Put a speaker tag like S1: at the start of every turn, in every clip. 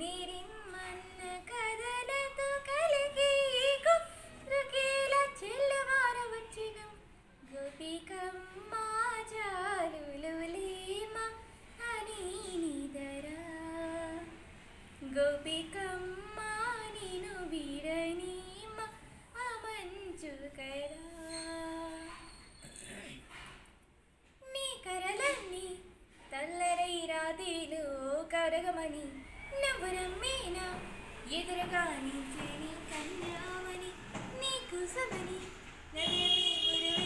S1: నిరిమ్మన్న కథలతో కలిగి గుర్రకేల చెల్లవార వచ్చిన గోపికమ్మ జాలులులీమ అని నిదరా గోపికమ్మ నిను వీడనీమ అమంచు కరా నీ కరలన్నీ తల్లరై రాత్రిలో కరగమని నవ్వు రమ్మేనా ఎదురుగా నుంచి నీ కన్నామని నీ కుసమని నగరమే గురువైతే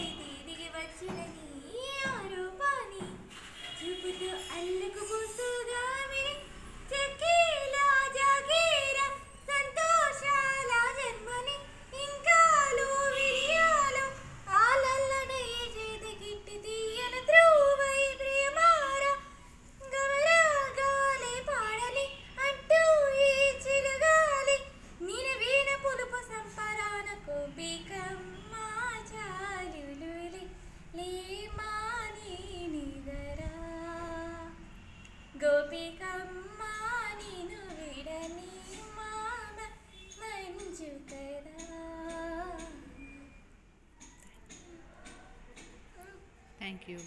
S1: దిగి వచ్చిన నీ ఆరూపాన్ని చూపుతూ అల్లకు పూసుగా విని చకేలా జాగేరా సంతోషాల జన్మని ఇంకాలు విరియాలు ఆలల్లడే చేతికిట్టి తీయన ధ్రువై ప్రియమారా గమరాగాలే పాడలి అంటూ ఈ చిరుగాలి నినవీన పులుపు సంపరాన గోపికమ్మ జాలులులి లేమాని నిదరా గోపికమ్మ నిను విడని మామ మంజు కదా.
S2: Thank you.